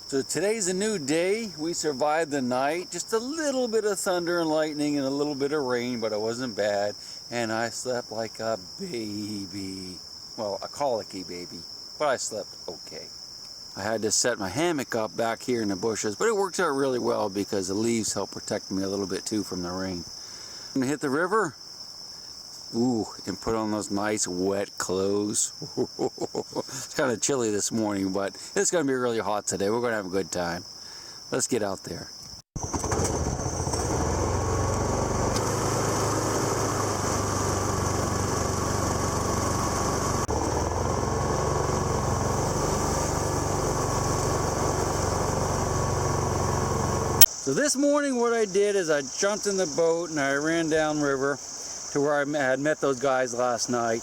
So today's a new day. We survived the night. Just a little bit of thunder and lightning and a little bit of rain, but it wasn't bad. And I slept like a baby. Well, a colicky baby, but I slept okay. I had to set my hammock up back here in the bushes, but it works out really well because the leaves help protect me a little bit too from the rain. I'm gonna hit the river. Ooh, and put on those nice wet clothes. It's kind of chilly this morning, but it's going to be really hot today. We're going to have a good time. Let's get out there. So this morning what I did is I jumped in the boat and I ran downriver to where I had met those guys last night,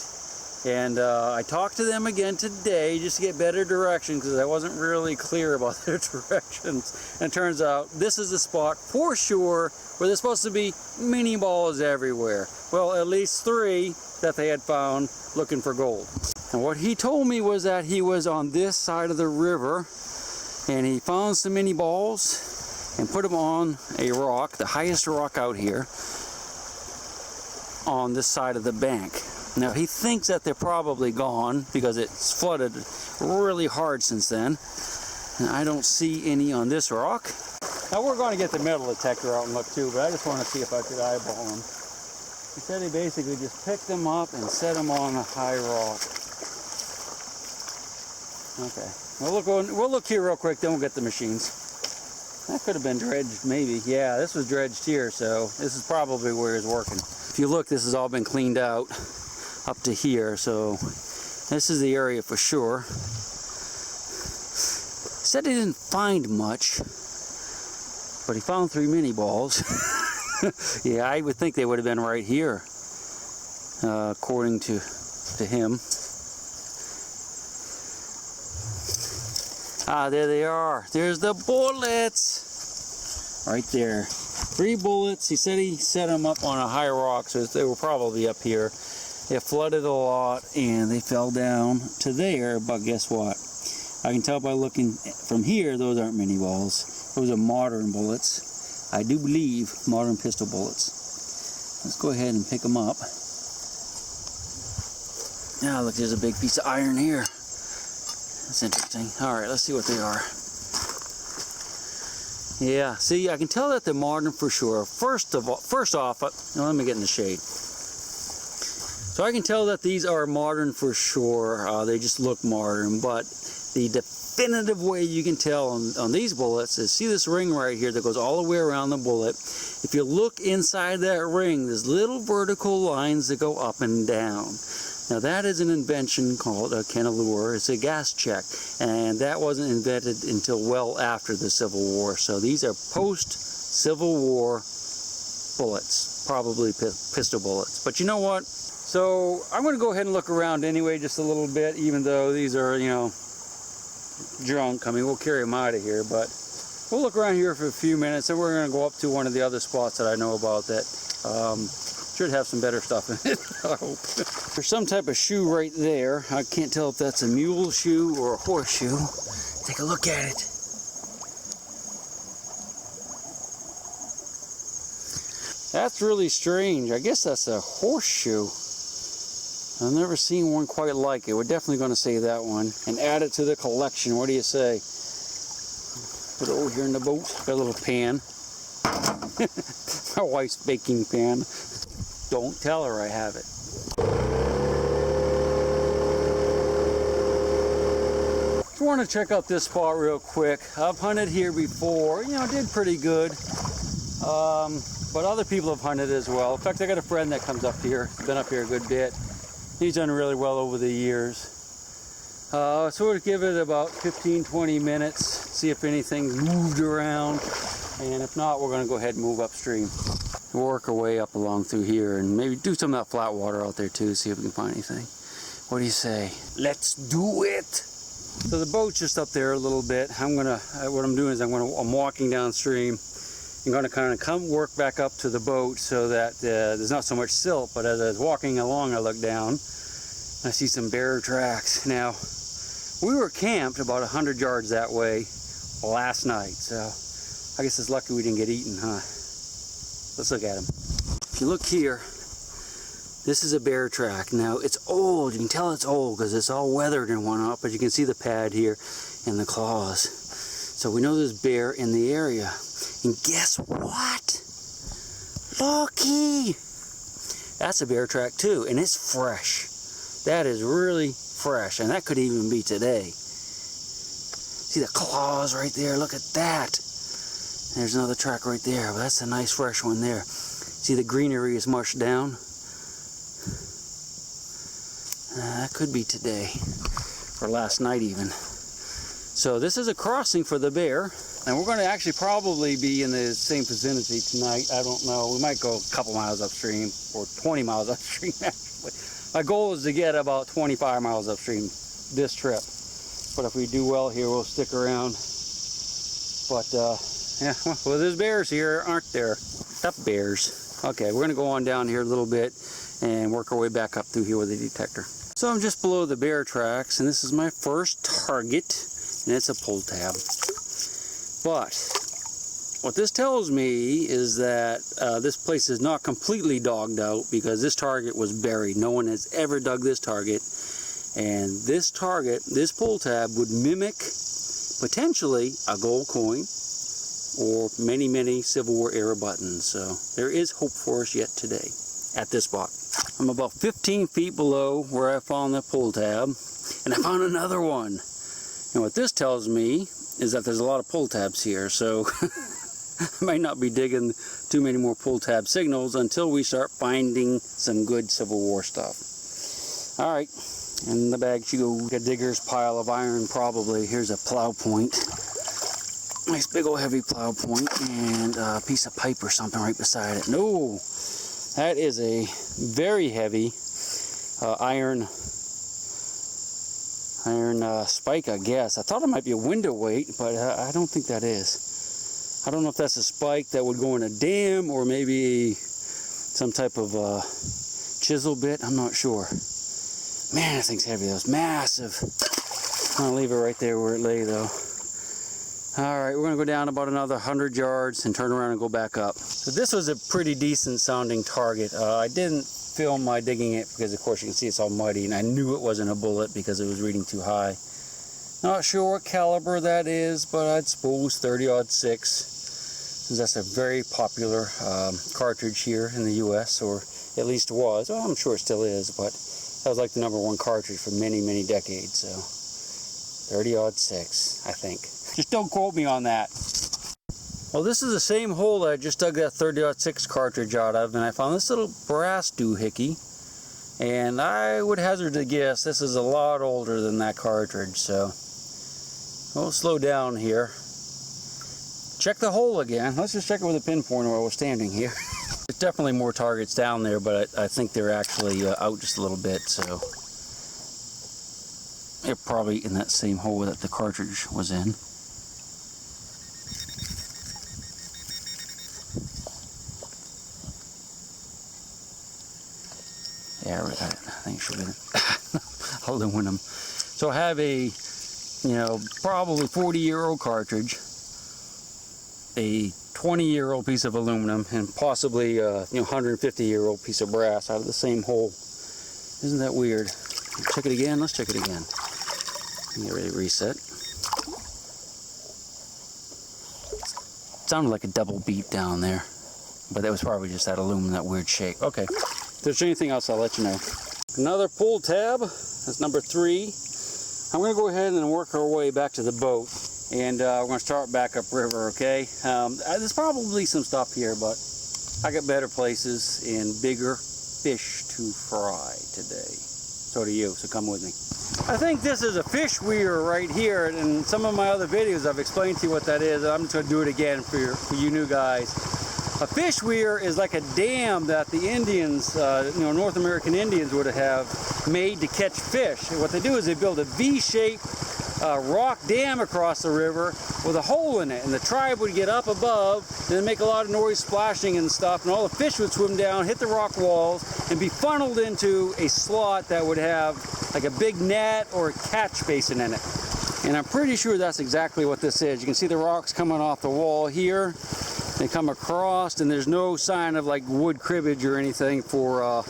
and I talked to them again today just to get better direction because I wasn't really clear about their directions. And it turns out this is the spot for sure where there's supposed to be mini balls everywhere. Well, at least 3 that they had found looking for gold. And what he told me was that he was on this side of the river and he found some mini balls and put them on a rock, the highest rock out here, on this side of the bank. Now he thinks that they're probably gone because it's flooded really hard since then, and I don't see any on this rock. Now we're going to get the metal detector out and look too, but I just want to see if I could eyeball them. He said he basically just picked them up and set them on a high rock. Okay, we'll look here real quick, then we'll get the machines. That could have been dredged maybe. Yeah, this was dredged here, so this is probably where he's working. If you look, this has all been cleaned out up to here, so this is the area for sure. He said he didn't find much, but he found 3 mini balls. Yeah, I would think they would have been right here, according to him. Ah, there they are. There's the bullets. Right there. 3 bullets. He said he set them up on a high rock, so they were probably up here. It flooded a lot and they fell down to there, but guess what? I can tell by looking from here, those aren't mini balls. Those are modern bullets. I do believe modern pistol bullets. Let's go ahead and pick them up. Now look, there's a big piece of iron here. That's interesting. Alright, let's see what they are. Yeah, see, I can tell that they're modern for sure. First off, let me get in the shade. So I can tell that these are modern for sure. They just look modern, but the definitive way you can tell on these bullets is, see this ring right here that goes all the way around the bullet. If you look inside that ring, there's little vertical lines that go up and down. Now that is an invention called a cannelure. It's a gas check, and that wasn't invented until well after the Civil War. So these are post-Civil War bullets, probably pistol bullets. But you know what? So I'm going to go ahead and look around anyway just a little bit, even though these are, you know, junk. I mean, we'll carry them out of here, but we'll look around here for a few minutes, and we're going to go up to one of the other spots that I know about that should have some better stuff in it, I hope. There's some type of shoe right there. I can't tell if that's a mule shoe or a horseshoe. Take a look at it. That's really strange. I guess that's a horseshoe. I've never seen one quite like it. We're definitely going to save that one and add it to the collection. What do you say? Put it over here in the boat. Got a little pan. My wife's baking pan. Don't tell her I have it. Just want to check out this spot real quick. I've hunted here before. You know, did pretty good. But other people have hunted as well. In fact, I got a friend that comes up here. He's been up here a good bit. He's done really well over the years. So we'll give it about 15-20 minutes, see if anything's moved around. And if not, we're going to go ahead and move upstream. Work our way up along through here and maybe do some of that flat water out there too, see if we can find anything. What do you say? Let's do it! So the boat's just up there a little bit. What I'm doing is I'm walking downstream. I'm going to kind of work back up to the boat so that there's not so much silt, but as I was walking along, I look down, I see some bear tracks. Now, we were camped about 100 yards that way, last night. So I guess it's lucky we didn't get eaten, huh? Let's look at him. If you look here, this is a bear track. Now it's old, you can tell it's old because it's all weathered and whatnot, but you can see the pad here and the claws. So we know there's bear in the area. And guess what? Looky! That's a bear track too, and it's fresh. That is really fresh, and that could even be today. See the claws right there, look at that. There's another track right there, but that's a nice fresh one there. See the greenery is mushed down? That could be today, or last night even. So this is a crossing for the bear, and we're going to actually probably be in the same vicinity tonight. I don't know, we might go a couple miles upstream, or 20 miles upstream actually. My goal is to get about 25 miles upstream this trip. But if we do well here, we'll stick around. But yeah, well, there's bears here, aren't there? Tough bears. Okay, we're gonna go on down here a little bit and work our way back up through here with the detector. So I'm just below the bear tracks, and this is my first target, and it's a pull tab. But what this tells me is that this place is not completely dogged out, because this target was buried. No one has ever dug this target. And this target, this pull tab, would mimic potentially a gold coin or many, many Civil War era buttons. So there is hope for us yet today at this spot. I'm about 15 feet below where I found the pull tab, and I found another one. And what this tells me is that there's a lot of pull tabs here. So I might not be digging too many more pull tab signals until we start finding some good Civil War stuff. All right. In the bag she goes. A digger's pile of iron probably. Here's a plow point. Nice big old heavy plow point, and a piece of pipe or something right beside it. No, that is a very heavy iron spike, I guess. I thought it might be a window weight, but I don't think that is. I don't know if that's a spike that would go in a dam or maybe some type of chisel bit. I'm not sure. Man, that thing's heavy though. It's massive. I'm gonna leave it right there where it lay though. Alright, we're gonna go down about another 100 yards and turn around and go back up. So this was a pretty decent sounding target. I didn't film my digging it because of course you can see it's all muddy, and I knew it wasn't a bullet because it was reading too high. Not sure what caliber that is, but I'd suppose 30-06, since that's a very popular cartridge here in the US, or at least was. Well, I'm sure it still is, but that was like the #1 cartridge for many, many decades. So 30-06, I think. Just don't quote me on that. Well, this is the same hole that I just dug that 30-06 cartridge out of, and I found this little brass doohickey. And I would hazard to guess this is a lot older than that cartridge, so we'll slow down here. Check the hole again. Let's just check it with a pinpointer while we're standing here. There's definitely more targets down there, but I think they're actually out just a little bit, so they're probably in that same hole that the cartridge was in. Yeah, I think it should be aluminum. So I have a, probably 40-year-old cartridge, a 20-year-old piece of aluminum, and possibly a 150-year-old piece of brass out of the same hole. Isn't that weird? Check it again. Let's check it again. Get ready to reset. Sounded like a double beep down there, but that was probably just that aluminum, that weird shape. Okay. If there's anything else, I'll let you know. Another pull tab. That's number 3. I'm going to go ahead and work our way back to the boat, and we're going to start back upriver, okay? There's probably some stuff here, but I got better places and bigger fish to fry today. So do you, so come with me. I think this is a fish weir right here, and in some of my other videos I've explained to you what that is. I'm just going to do it again for you new guys. A fish weir is like a dam that the Indians, North American Indians would have made to catch fish. And what they do is they build a V-shaped rock dam across the river with a hole in it, and the tribe would get up above and then make a lot of noise splashing and stuff, and all the fish would swim down, hit the rock walls, and be funneled into a slot that would have like a big net or a catch basin in it. And I'm pretty sure that's exactly what this is. You can see the rocks coming off the wall here. They come across, and there's no sign of like wood cribbage or anything for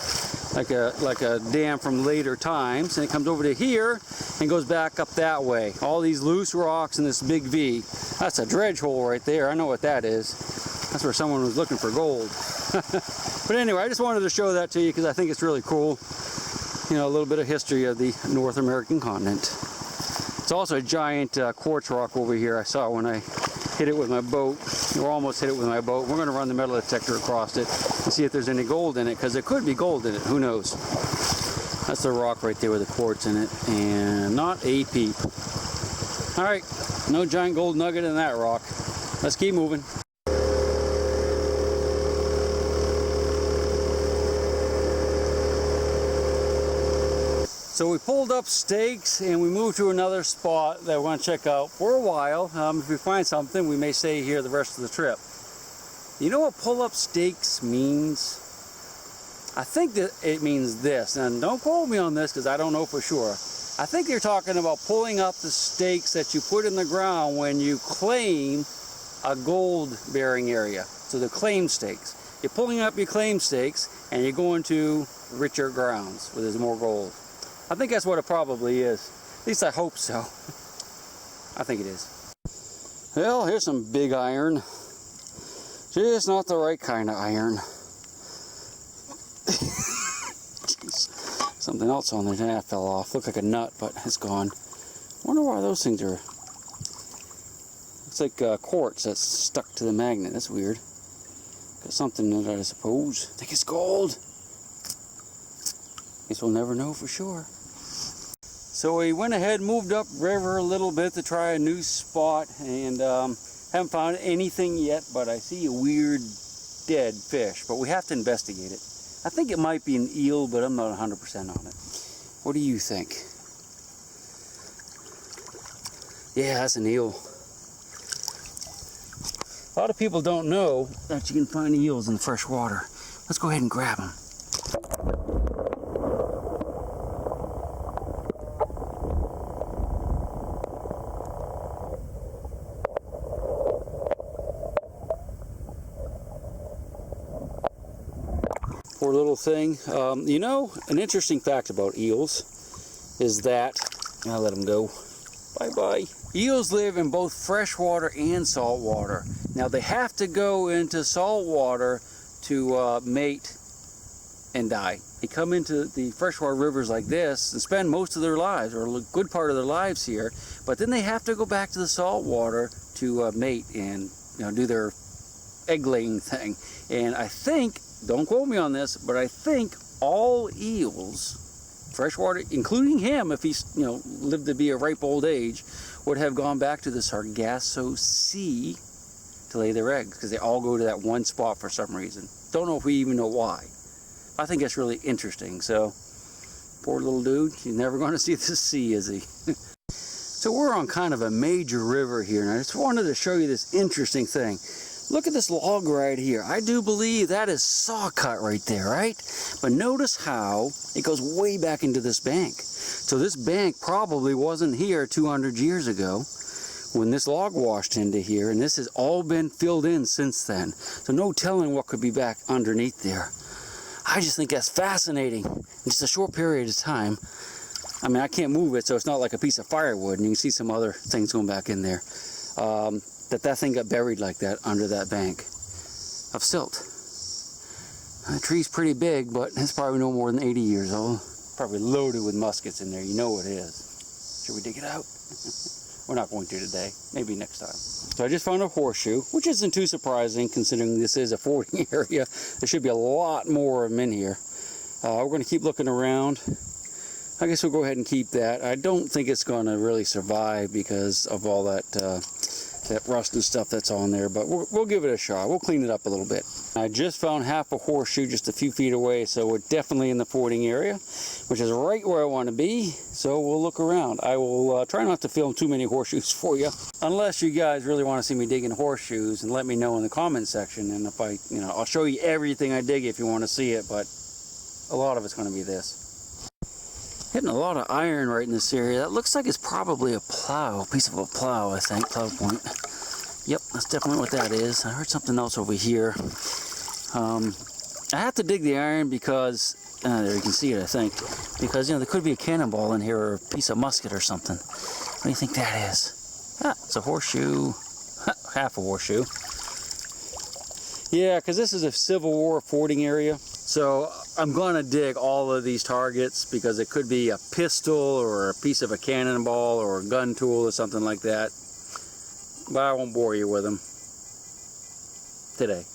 like a dam from later times. And it comes over to here and goes back up that way. All these loose rocks and this big V. That's a dredge hole right there. I know what that is. That's where someone was looking for gold. But anyway, I just wanted to show that to you because I think it's really cool. You know, a little bit of history of the North American continent. It's also a giant quartz rock over here I saw when I hit it with my boat, or almost hit it with my boat. We're going to run the metal detector across it and see if there's any gold in it, because there could be gold in it. Who knows? That's the rock right there with the quartz in it, and not a peep. All right, no giant gold nugget in that rock. Let's keep moving. So we pulled up stakes and we moved to another spot that we're going to check out for a while. If we find something, we may stay here the rest of the trip. You know what pull up stakes means? I think that it means this, and don't quote me on this because I don't know for sure. I think they're talking about pulling up the stakes that you put in the ground when you claim a gold bearing area. So the claim stakes. You're pulling up your claim stakes and you're going to richer grounds where there's more gold. I think that's what it probably is. At least I hope so. I think it is. Well, here's some big iron. Just not the right kind of iron. Something else on there. That fell off. Looked like a nut, but it's gone. Wonder why those things are... It's like quartz that's stuck to the magnet. That's weird. Got something in it, I suppose. I think it's gold. Guess we'll never know for sure. So we went ahead and moved up river a little bit to try a new spot, and haven't found anything yet, but I see a weird dead fish, but we have to investigate it. I think it might be an eel, but I'm not 100% on it. What do you think? Yeah, that's an eel. A lot of people don't know that you can find eels in the fresh water. Let's go ahead and grab them. Poor little thing. You know, an interesting fact about eels is that, I'll let them go. Bye-bye. Eels live in both fresh water and salt water. Now they have to go into salt water to mate and die. They come into the freshwater rivers like this and spend most of their lives, or a good part of their lives here, but then they have to go back to the salt water to mate and, you know, do their egg laying thing. And I think, don't quote me on this, but I think all eels, freshwater, including him, if he's, you know, lived to be a ripe old age, would have gone back to the Sargasso Sea to lay their eggs, because they all go to that one spot for some reason. Don't know if we even know why. I think that's really interesting. So, poor little dude, he's never going to see the sea, is he? So we're on kind of a major river here, and I just wanted to show you this interesting thing. Look at this log right here. I do believe that is saw cut right there, right? But notice how it goes way back into this bank. So this bank probably wasn't here 200 years ago when this log washed into here, and this has all been filled in since then. So no telling what could be back underneath there. I just think that's fascinating. In just a short period of time. I mean, I can't move it, so it's not like a piece of firewood, and you can see some other things going back in there. That thing got buried like that under that bank of silt. The tree's pretty big, but it's probably no more than 80 years old. Probably loaded with muskets in there. You know what it is. Should we dig it out? We're not going to today. Maybe next time. So I just found a horseshoe, which isn't too surprising considering this is a fording area. There should be a lot more of them in here. We're going to keep looking around. I guess we'll go ahead and keep that. I don't think it's going to really survive because of all that that rust and stuff that's on there, but we'll give it a shot. We'll clean it up a little bit. I just found half a horseshoe just a few feet away, so we're definitely in the fording area, which is right where I want to be. So we'll look around. I will try not to film too many horseshoes for you, unless you guys really want to see me digging horseshoes, and let me know in the comment section. And if I'll show you everything I dig if you want to see it, but a lot of it's going to be this. Hitting a lot of iron right in this area. That looks like it's probably a plow, piece of a plow, I think, plow point. Yep, that's definitely what that is. I heard something else over here. I have to dig the iron because, there you can see it, I think, because, you know, there could be a cannonball in here or a piece of musket or something. What do you think that is? Ah, it's a horseshoe, half a horseshoe. Yeah, because this is a Civil War fording area. So I'm going to dig all of these targets because it could be a pistol or a piece of a cannonball or a gun tool or something like that. But I won't bore you with them today.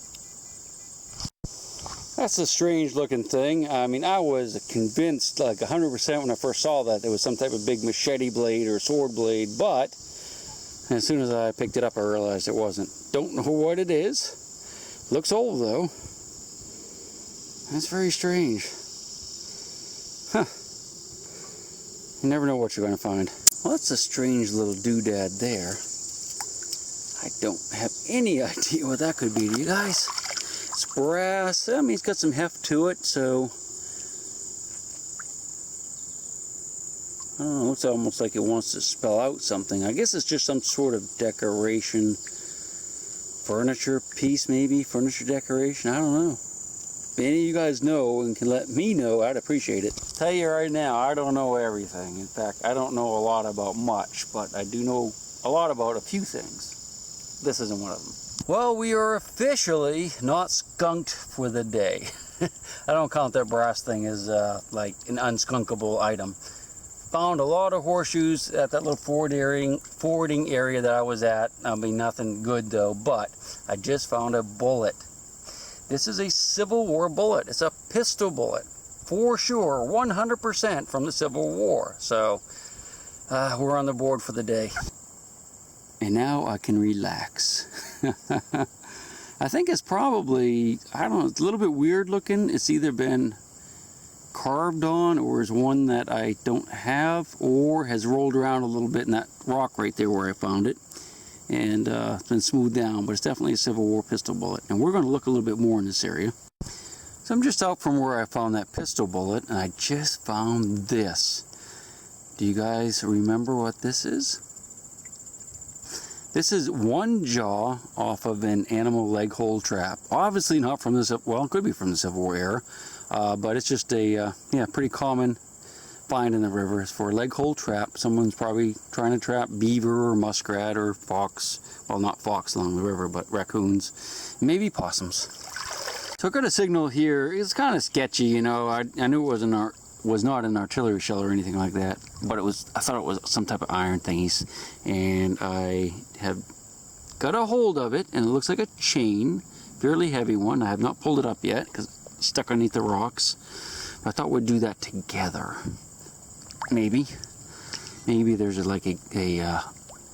That's a strange looking thing. I mean, I was convinced like 100% when I first saw that there was some type of big machete blade or sword blade, but as soon as I picked it up I realized it wasn't. Don't know what it is. Looks old though. That's very strange. Huh. You never know what you're going to find. Well, that's a strange little doodad there. I don't have any idea what that could be. Do you guys? It's brass. I mean, it's got some heft to it, so I don't know. It looks almost like it wants to spell out something. I guess it's just some sort of decoration, furniture piece, maybe furniture decoration. I don't know. If any of you guys know and can let me know, I'd appreciate it. Tell you right now, I don't know everything. In fact, I don't know a lot about much, but I do know a lot about a few things. This isn't one of them. Well, we are officially not skunked for the day. I don't count that brass thing as like an unskunkable item. Found a lot of horseshoes at that little fording area that I was at. I mean, nothing good though, but I just found a bullet. This is a Civil War bullet. It's a pistol bullet, for sure, 100% from the Civil War. So we're on the board for the day. And now I can relax. I think it's probably, I don't know, it's a little bit weird looking. It's either been carved on or is one that I don't have or has rolled around a little bit in that rock right there where I found it. And it's been smoothed down, but it's definitely a Civil War pistol bullet. And we're going to look a little bit more in this area. So I'm just out from where I found that pistol bullet, and I just found this. Do you guys remember what this is? This is one jaw off of an animal leg hole trap. Obviously not from the, well, it could be from the Civil War era, but it's just a pretty common find in the river is for a leg hole trap. Someone's probably trying to trap beaver or muskrat or fox. Well, not fox along the river, but raccoons, maybe possums. So I got a signal here. It's kind of sketchy, you know. I knew it was not an artillery shell or anything like that, but I thought it was some type of iron thingies, and I have got a hold of it, and it looks like a chain, fairly heavy one. I have not pulled it up yet because it's stuck underneath the rocks. But I thought we'd do that together. Maybe there's like a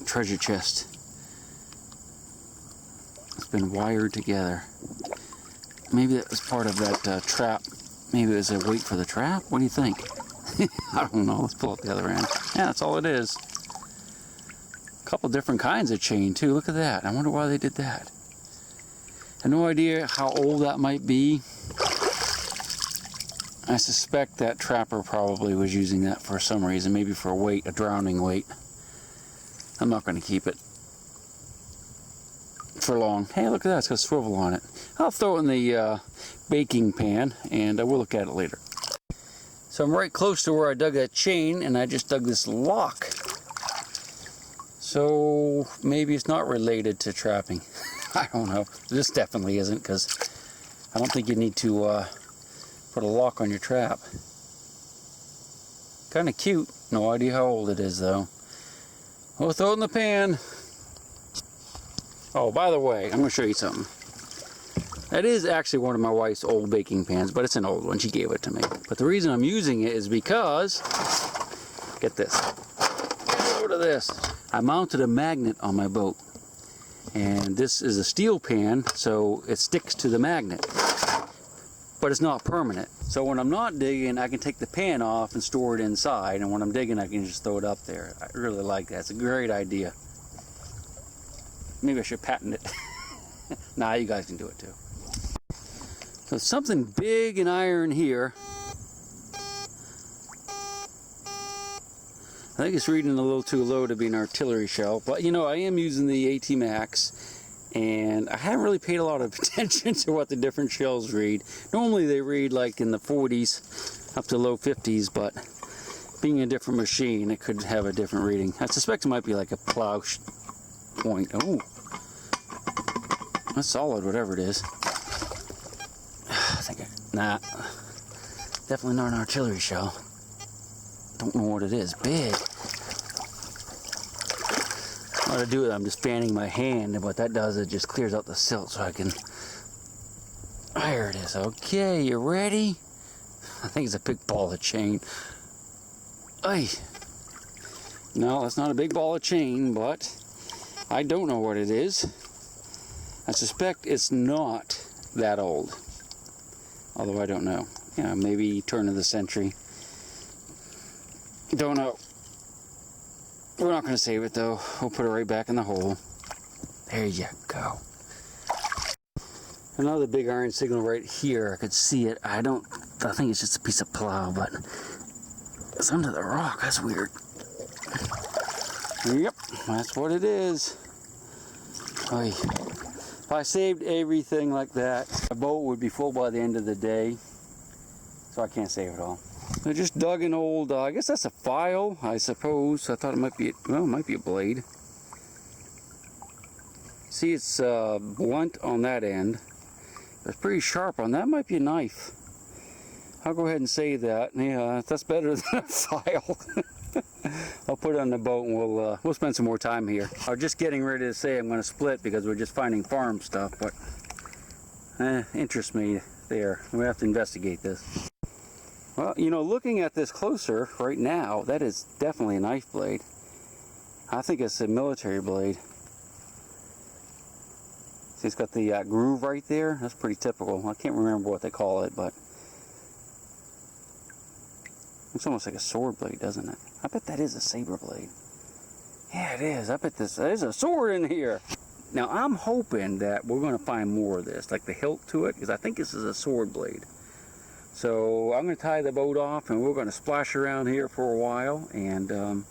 treasure chest. It's been wired together. Maybe that was part of that trap. Maybe it was a weight for the trap. What do you think? I don't know. Let's pull up the other end. Yeah, that's all it is. A couple different kinds of chain too. Look at that. I wonder why they did that. I have no idea how old that might be. I suspect that trapper probably was using that for some reason, maybe for a weight, a drowning weight. I'm not going to keep it for long. Hey, look at that, it's got a swivel on it. I'll throw it in the baking pan, and we'll look at it later. So I'm right close to where I dug that chain, and I just dug this lock. So maybe it's not related to trapping. I don't know. This definitely isn't, because I don't think you need to put a lock on your trap. Kind of cute. No idea how old it is though. We'll throw it in the pan. Oh, by the way, I'm going to show you something. That is actually one of my wife's old baking pans, but it's an old one. She gave it to me. But the reason I'm using it is because, get this. Go to this. I mounted a magnet on my boat. And this is a steel pan, so it sticks to the magnet. But it's not permanent. So when I'm not digging, I can take the pan off and store it inside, and when I'm digging, I can just throw it up there. I really like that. It's a great idea. Maybe I should patent it. Nah, you guys can do it too. So something big and iron here. I think it's reading a little too low to be an artillery shell, but you know, I am using the AT Max, and I haven't really paid a lot of attention to what the different shells read. Normally they read like in the 40s up to low 50s, but being a different machine, it could have a different reading. I suspect it might be like a plow point. Oh, that's solid, whatever it is. I think nah, definitely not an artillery shell. Don't know what it is. Big. What I do is I'm just fanning my hand, and what that does, it just clears out the silt so I can. There it is. Okay, you ready? I think it's a big ball of chain. Ay. No, that's not a big ball of chain, but I don't know what it is. I suspect it's not that old. Although I don't know. Yeah, maybe turn of the century. Don't know. We're not going to save it though. We'll put it right back in the hole. There you go. Another big iron signal right here. I could see it. I think it's just a piece of plow, but it's under the rock. That's weird. Yep, that's what it is. Oy. If I saved everything like that, my boat would be full by the end of the day. So I can't save it all. I just dug an old, I guess that's a file, I suppose. I thought it might be, well, it might be a blade. See, it's blunt on that end. It's pretty sharp on that. Might be a knife. I'll go ahead and say that. Yeah, that's better than a file. I'll put it on the boat and we'll spend some more time here. I was just getting ready to say I'm going to split because we're just finding farm stuff, but interests me there. We have to investigate this. Well, you know, looking at this closer right now, that is definitely a knife blade. I think it's a military blade. See, it's got the groove right there. That's pretty typical. I can't remember what they call it, but it's almost like a sword blade, doesn't it? I bet that is a saber blade. Yeah, it is. I bet there's a sword in here. Now, I'm hoping that we're going to find more of this, like the hilt to it, because I think this is a sword blade. So I'm going to tie the boat off, and we're going to splash around here for a while, and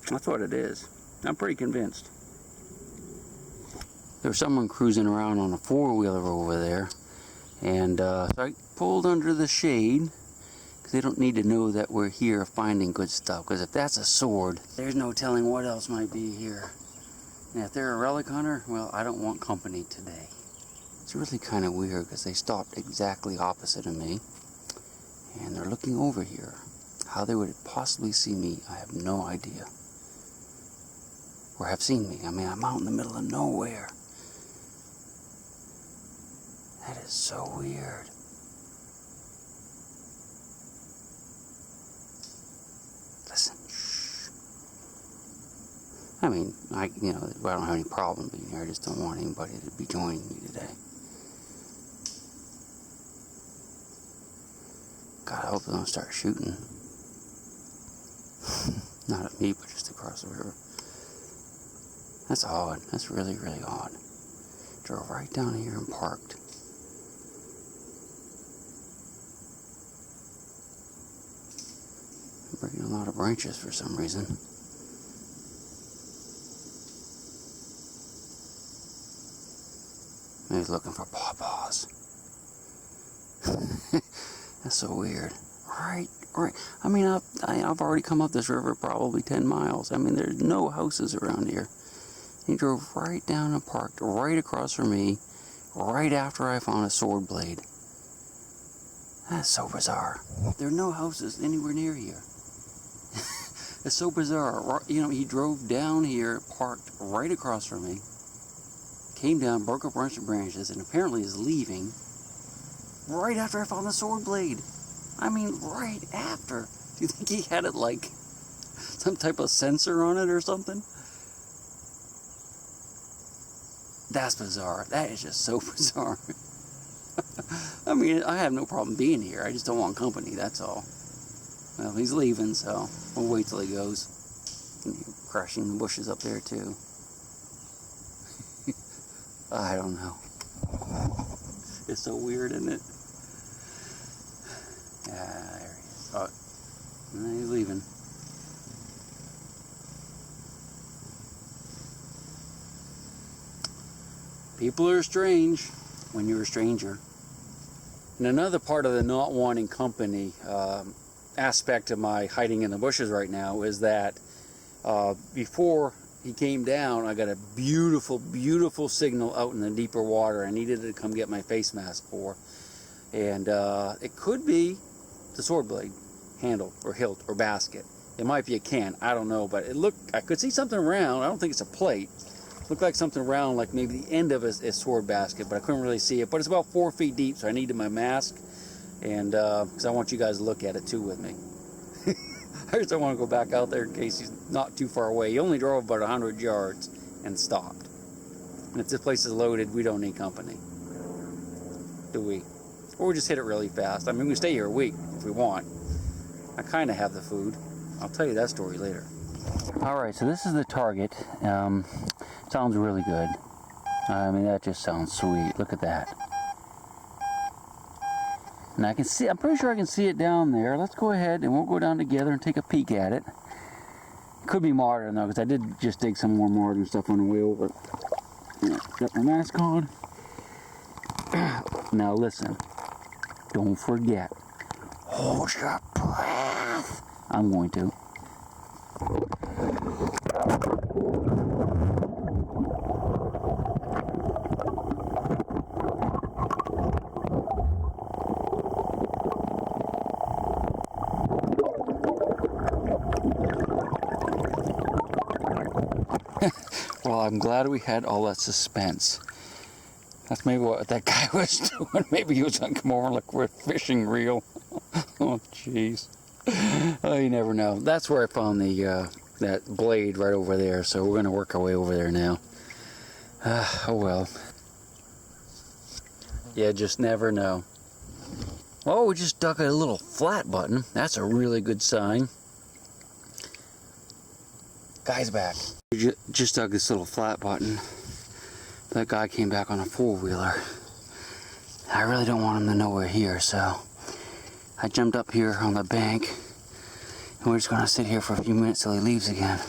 that's what it is. I'm pretty convinced. There was someone cruising around on a four-wheeler over there, and so I pulled under the shade, because they don't need to know that we're here finding good stuff, because if that's a sword, there's no telling what else might be here. And if they're a relic hunter, well, I don't want company today. It's really kind of weird because they stopped exactly opposite of me and they're looking over here. How they would possibly see me, I have no idea. Or have seen me. I mean, I'm out in the middle of nowhere. That is so weird. Listen, shh. I mean, I don't have any problem being here. I just don't want anybody to be joining me today. God, I hope they don't start shooting. Not at me, but just across the river. That's odd. That's really, really odd. Drove right down here and parked. I'm breaking a lot of branches for some reason. Maybe he's looking for pawpaws. That's so weird. Right. I mean, I've already come up this river probably 10 miles. I mean, there's no houses around here. He drove right down and parked right across from me, right after I found a sword blade. That's so bizarre. There are no houses anywhere near here. It's so bizarre. You know, he drove down here, parked right across from me, came down, broke a bunch of branches, and apparently is leaving right after I found the sword blade. I mean, right after. Do you think he had it like some type of sensor on it or something? That's bizarre. That is just so bizarre. I mean, I have no problem being here. I just don't want company, that's all. Well, he's leaving, so we'll wait till he goes. Crashing the bushes up there, too. I don't know. It's so weird, isn't it? Yeah, there he is. Oh, he's leaving. People are strange when you're a stranger. And another part of the not wanting company aspect of my hiding in the bushes right now is that before he came down, I got a beautiful, beautiful signal out in the deeper water. I needed to come get my face mask for. And it could be the sword blade handle or hilt or basket. It might be a can, I don't know, but it looked, I could see something round. I don't think it's a plate. It looked like something round, like maybe the end of a sword basket, but I couldn't really see it. But it's about 4 feet deep, so I needed my mask, and because I want you guys to look at it too with me. I just don't want to go back out there in case he's not too far away. He only drove about 100 yards and stopped. And if this place is loaded, we don't need company, do we? Or we just hit it really fast. I mean, we stay here a week if we want. I kind of have the food. I'll tell you that story later. Alright, so this is the target. Sounds really good. I mean, that just sounds sweet. Look at that. And I can see, I'm pretty sure I can see it down there. Let's go ahead and we'll go down together and take a peek at it. Could be marten though, because I did just dig some more marten stuff on the way over. Got my mask on. Now listen, don't forget, hold your breath. I'm going to. Well, I'm glad we had all that suspense. That's maybe what that guy was doing. Maybe he was going to come over and look for a fishing reel. Oh, jeez. Oh, you never know. That's where I found the that blade right over there. So we're going to work our way over there now. Oh, well. Yeah, just never know. Oh, we just dug a little flat button. That's a really good sign. Guy's back. We just dug this little flat button. That guy came back on a four-wheeler. I really don't want him to know we're here, so I jumped up here on the bank, and we're just gonna sit here for a few minutes till he leaves again.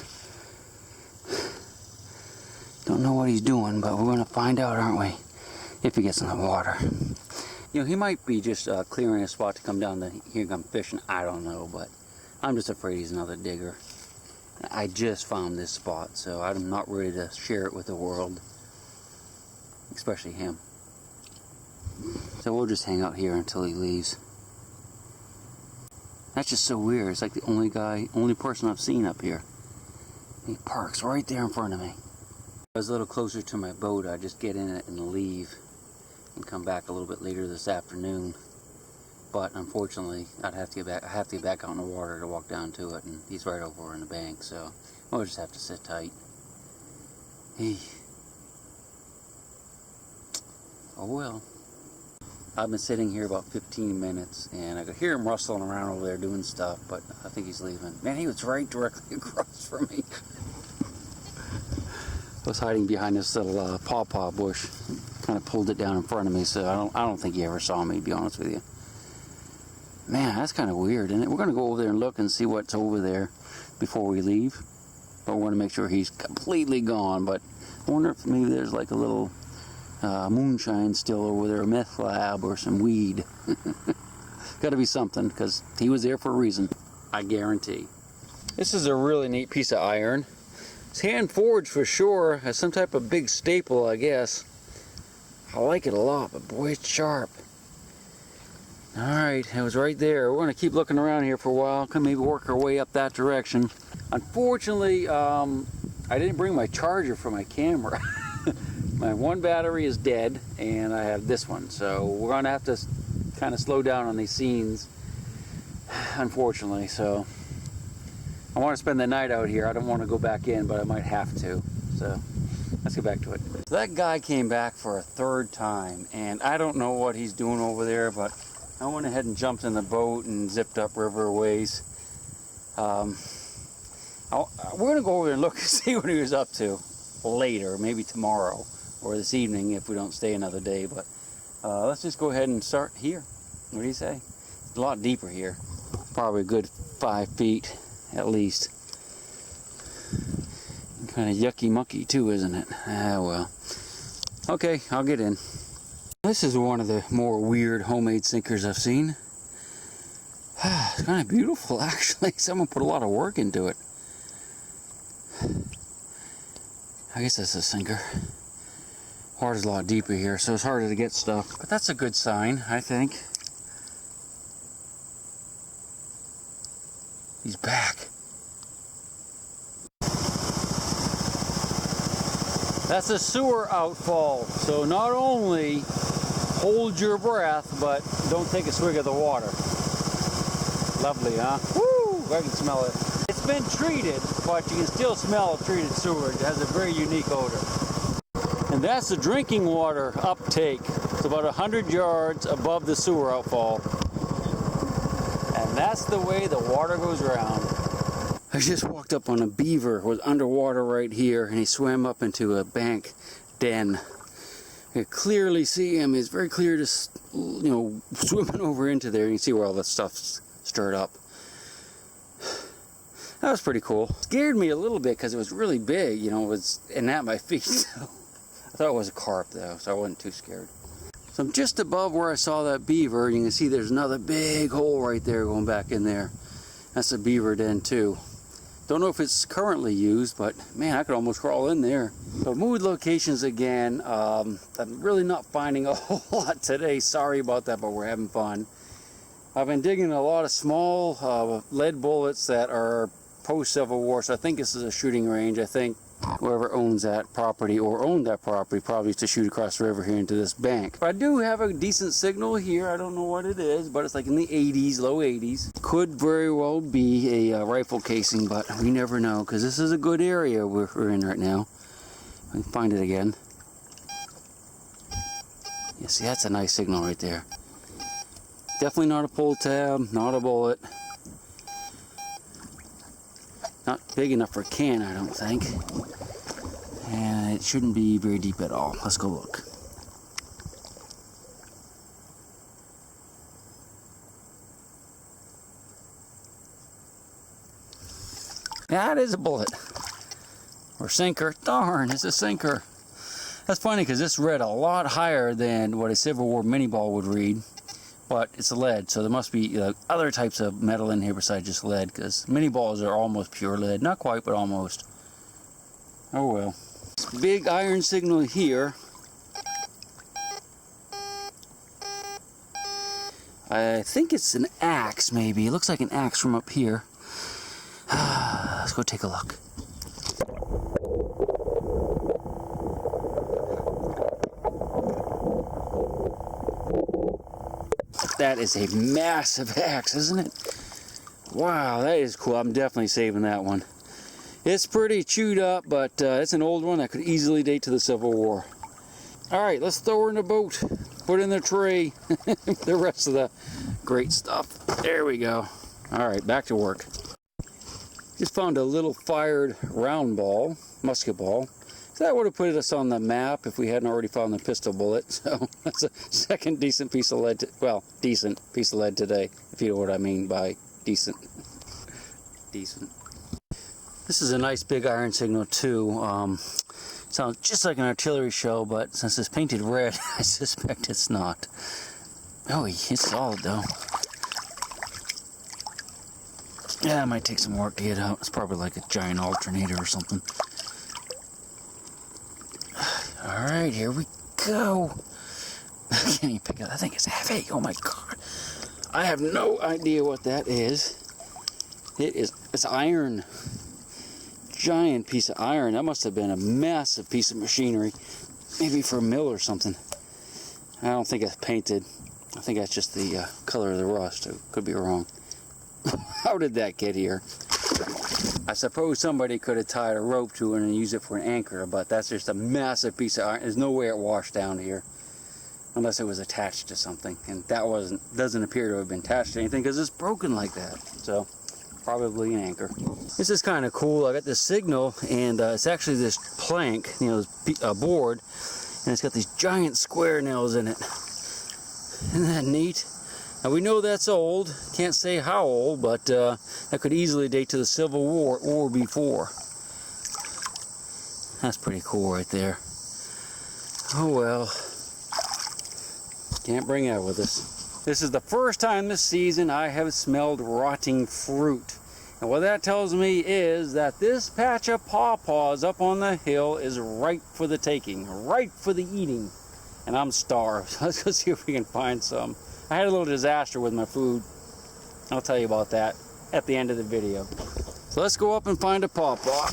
Don't know what he's doing, but we're gonna find out, aren't we? If he gets in the water. You know, he might be just clearing a spot to come down to here and come fishing. I don't know, but I'm just afraid he's another digger. I just found this spot, so I'm not ready to share it with the world. Especially him. So we'll just hang out here until he leaves. That's just so weird. It's like the only person I've seen up here. He parks right there in front of me. If I was a little closer to my boat, I'd just get in it and leave and come back a little bit later this afternoon. But unfortunately, I have to get back out in the water to walk down to it, and he's right over in the bank, so we'll just have to sit tight. Oh well. I've been sitting here about 15 minutes, and I could hear him rustling around over there doing stuff, but I think he's leaving. Man, he was right directly across from me. I was hiding behind this little pawpaw bush. Kind of pulled it down in front of me, so I don't think he ever saw me, to be honest with you. Man, that's kind of weird, isn't it? We're going to go over there and look and see what's over there before we leave. But we want to make sure he's completely gone, but I wonder if maybe there's like a little moonshine still over there, a meth lab or some weed. Got to be something, because he was there for a reason, I guarantee. This is a really neat piece of iron. It's hand forged for sure, has some type of big staple, I guess. I like it a lot, but boy, it's sharp. Alright, it was right there. We're going to keep looking around here for a while, can maybe work our way up that direction. Unfortunately, I didn't bring my charger for my camera. My one battery is dead, and I have this one, so we're going to have to kind of slow down on these scenes, unfortunately. So I want to spend the night out here. I don't want to go back in, but I might have to. So let's get back to it. So that guy came back for a third time, and I don't know what he's doing over there, but I went ahead and jumped in the boat and zipped up river a ways. We're going to go over there and look and see what he was up to later, maybe tomorrow or this evening if we don't stay another day. But let's just go ahead and start here. What do you say? It's a lot deeper here. Probably a good 5 feet at least. Kind of yucky mucky too, isn't it? Ah, well. Okay, I'll get in. This is one of the more weird homemade sinkers I've seen. It's kind of beautiful, actually. Someone put a lot of work into it. I guess that's a sinker. Water's a lot deeper here, so it's harder to get stuff. But that's a good sign, I think. He's back. That's a sewer outfall. So not only hold your breath, but don't take a swig of the water. Lovely, huh? Woo! I can smell it. It's been treated, but you can still smell treated sewage. It has a very unique odor. And that's the drinking water uptake. It's about 100 yards above the sewer outfall. And that's the way the water goes around. I just walked up on a beaver who was underwater right here, and he swam up into a bank den. You can clearly see him. It's very clear to, swimming over into there. You can see where all that stuff's stirred up. That was pretty cool. Scared me a little bit because it was really big, it was at my feet. So I thought it was a carp though, so I wasn't too scared. So I'm just above where I saw that beaver. You can see there's another big hole right there going back in there. That's a beaver den too. Don't know if it's currently used, but man, I could almost crawl in there. So mood locations again. I'm really not finding a whole lot today. Sorry about that, but we're having fun. I've been digging a lot of small lead bullets that are post-Civil War, so I think this is a shooting range. I think whoever owns that property or owned that property probably used to shoot across the river here into this bank. But I do have a decent signal here. I don't know what it is, but it's like in the 80s, low 80s. Could very well be a rifle casing, but we never know because this is a good area we're in right now. I can find it again. Yeah, see, that's a nice signal right there. Definitely not a pull tab, not a bullet. Not big enough for a can, I don't think. And it shouldn't be very deep at all. Let's go look. That is a bullet. Or sinker. Darn, it's a sinker. That's funny because this read a lot higher than what a Civil War mini ball would read. But it's lead, so there must be other types of metal in here besides just lead, because mini balls are almost pure lead. Not quite, but almost. Oh well. Big iron signal here. I think it's an axe, maybe. It looks like an axe from up here. Let's go take a look. That is a massive axe, isn't it? Wow, that is cool. I'm definitely saving that one. It's pretty chewed up, but it's an old one that could easily date to the Civil War. All right, let's throw her in the boat. Put in the tray. The rest of the great stuff. There we go. All right, back to work. Just found a little fired round ball, musket ball. So that would have put us on the map if we hadn't already found the pistol bullet. So that's a second decent piece of lead. Well, decent piece of lead today, if you know what I mean by decent. Decent. This is a nice big iron signal too. Sounds just like an artillery shell, but since it's painted red, I suspect it's not. Oh, it's solid though. Yeah, it might take some work to get out. It's probably like a giant alternator or something. Alright, here we go. I can't even pick it up. I think it's heavy. Oh my god. I have no idea what that is. It's iron. Giant piece of iron. That must have been a massive piece of machinery. Maybe for a mill or something. I don't think it's painted. I think that's just the color of the rust. I could be wrong. How did that get here? I suppose somebody could have tied a rope to it and used it for an anchor, but that's just a massive piece of iron. There's no way it washed down here unless it was attached to something, and that doesn't appear to have been attached to anything because it's broken like that. So probably an anchor. This is kind of cool. I got this signal, and it's actually this plank, a board, and it's got these giant square nails in it. Isn't that neat? Now we know that's old, can't say how old, but that could easily date to the Civil War or before. That's pretty cool right there. Oh well. Can't bring that with us. This is the first time this season I have smelled rotting fruit. And what that tells me is that this patch of pawpaws up on the hill is ripe for the taking, ripe for the eating. And I'm starved. Let's go see if we can find some. I had a little disaster with my food. I'll tell you about that at the end of the video. So let's go up and find a pawpaw.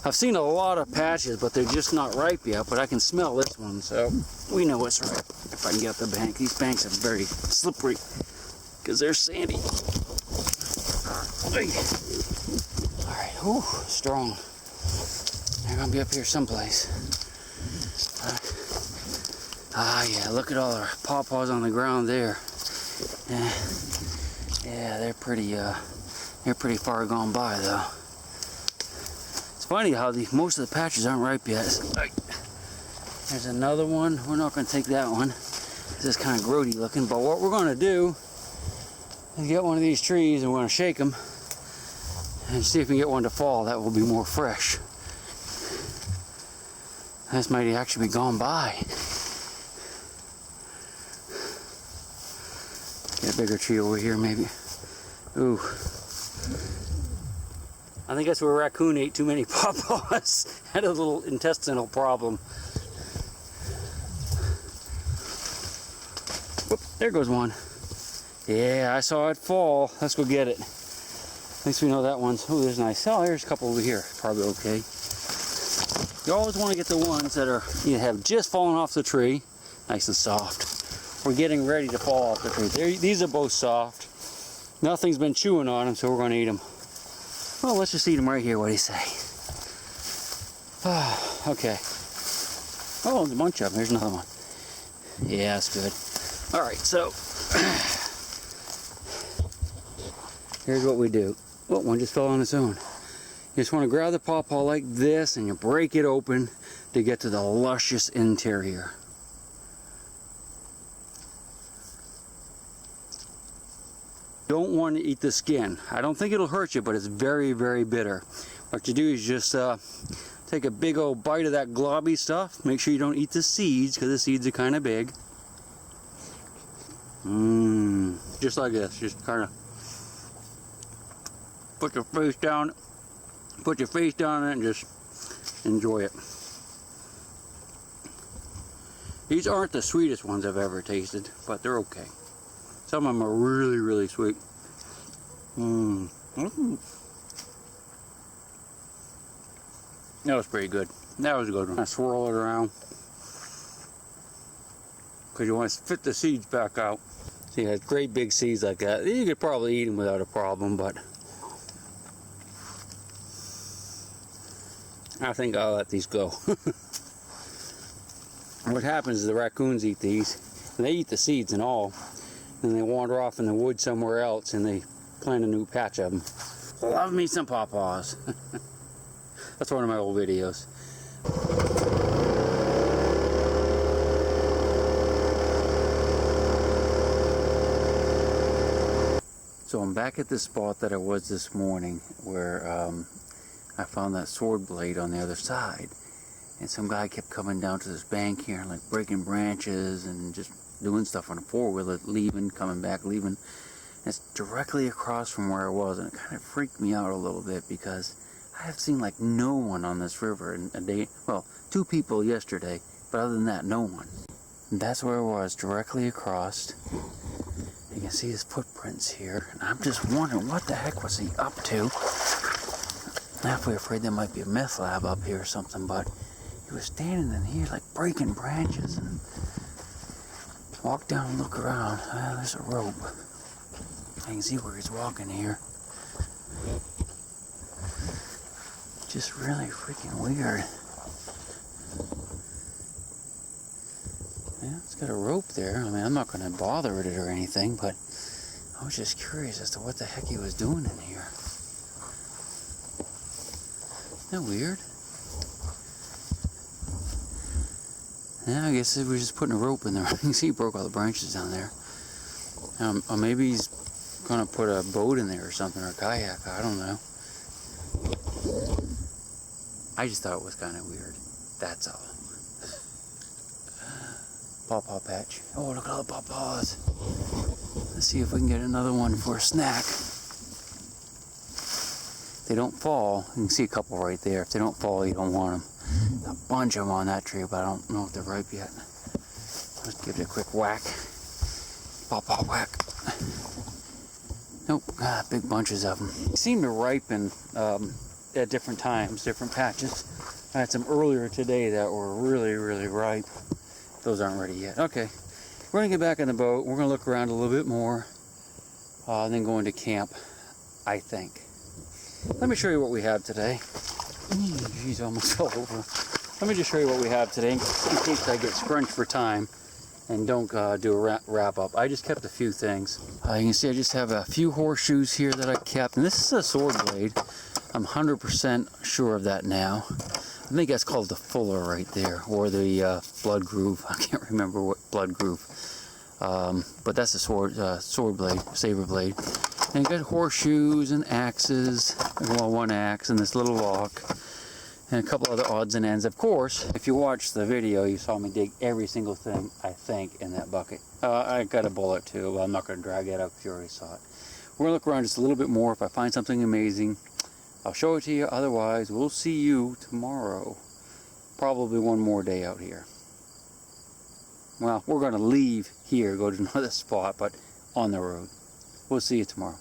I've seen a lot of patches, but they're just not ripe yet, but I can smell this one, so we know it's ripe. If I can get the bank. These banks are very slippery because they're sandy. Alright, whew, strong. They're gonna be up here someplace. Yeah, look at all our pawpaws on the ground there. Yeah, they're pretty far gone by though. It's funny how most of the patches aren't ripe yet. There's another one. We're not going to take that one. This is kind of grody looking, but what we're going to do is get one of these trees and we're going to shake them and see if we can get one to fall that will be more fresh. This might actually be gone by. Get a bigger tree over here maybe. Ooh. I think that's where a raccoon ate too many pawpaws. Had a little intestinal problem. Whoop, there goes one. Yeah, I saw it fall. Let's go get it. At least we know that one's, oh, there's nice. Oh, there's a couple over here. Probably okay. You always want to get the ones that are, you have just fallen off the tree. Nice and soft. We're getting ready to fall off the tree. These are both soft. Nothing's been chewing on them, so we're going to eat them. Well, let's just eat them right here. What do you say? Okay. Oh, there's a bunch of them. Here's another one. Yeah, that's good. All right, so here's what we do. Oh, one just fell on its own. You just want to grab the pawpaw like this and you break it open to get to the luscious interior. Don't want to eat the skin. I don't think it'll hurt you, but it's very, very bitter. What you do is just take a big old bite of that globby stuff. Make sure you don't eat the seeds, because the seeds are kind of big. Just like this. Just kind of put your face down on it and just enjoy it. These aren't the sweetest ones I've ever tasted, but they're okay. Some of them are really, really sweet. That was pretty good. That was a good one. I swirl it around because you want to fit the seeds back out. See, it has great big seeds like that. You could probably eat them without a problem, but I think I'll let these go. What happens is the raccoons eat these, and they eat the seeds and all. And they wander off in the woods somewhere else and they plant a new patch of them. Love me some pawpaws. That's one of my old videos. So I'm back at the spot that I was this morning where I found that sword blade on the other side. And some guy kept coming down to this bank here and like breaking branches and just doing stuff on a four-wheeler, leaving, coming back, leaving. And it's directly across from where I was, and it kind of freaked me out a little bit because I have seen like no one on this river in a day. Well, 2 people yesterday, but other than that, no one. And that's where I was, directly across. You can see his footprints here, and I'm just wondering what the heck was he up to. I'm halfway afraid there might be a meth lab up here or something, but he was standing in here like breaking branches and walk down and look around. There's a rope. I can see where he's walking here. Just really freaking weird. Yeah, it's got a rope there. I mean, I'm not going to bother with it or anything, but I was just curious as to what the heck he was doing in here. Isn't that weird? Yeah, I guess we're just putting a rope in there. You can see he broke all the branches down there. Or maybe he's gonna put a boat in there or something, or a kayak. I don't know. I just thought it was kind of weird. That's all. pawpaw patch. Oh, look at all the pawpaws. Let's see if we can get another one for a snack. If they don't fall, you can see a couple right there. If they don't fall, you don't want them. A bunch of them on that tree, but I don't know if they're ripe yet. Let's give it a quick whack. Pawpaw whack. Nope, big bunches of them. They seem to ripen at different times, different patches. I had some earlier today that were really, really ripe. Those aren't ready yet. Okay, we're gonna get back in the boat. We're gonna look around a little bit more, and then go into camp, I think. Let me show you what we have today. Geez, almost fell over. Let me just show you what we have today in case I get scrunched for time and don't do a wrap up. I just kept a few things. You can see I just have a few horseshoes here that I kept, and this is a sword blade. I'm 100% sure of that now. I think that's called the fuller right there, or the blood groove. I can't remember what blood groove. But that's a sword blade, saber blade. And you got horseshoes and axes. Well, one axe and this little lock. And a couple other odds and ends. Of course, if you watched the video, you saw me dig every single thing, I think, in that bucket. I got a bullet too, but I'm not going to drag it out if you already saw it. We're going to look around just a little bit more. If I find something amazing, I'll show it to you. Otherwise, we'll see you tomorrow. Probably one more day out here. Well, we're going to leave here, go to another spot, but on the road. We'll see you tomorrow.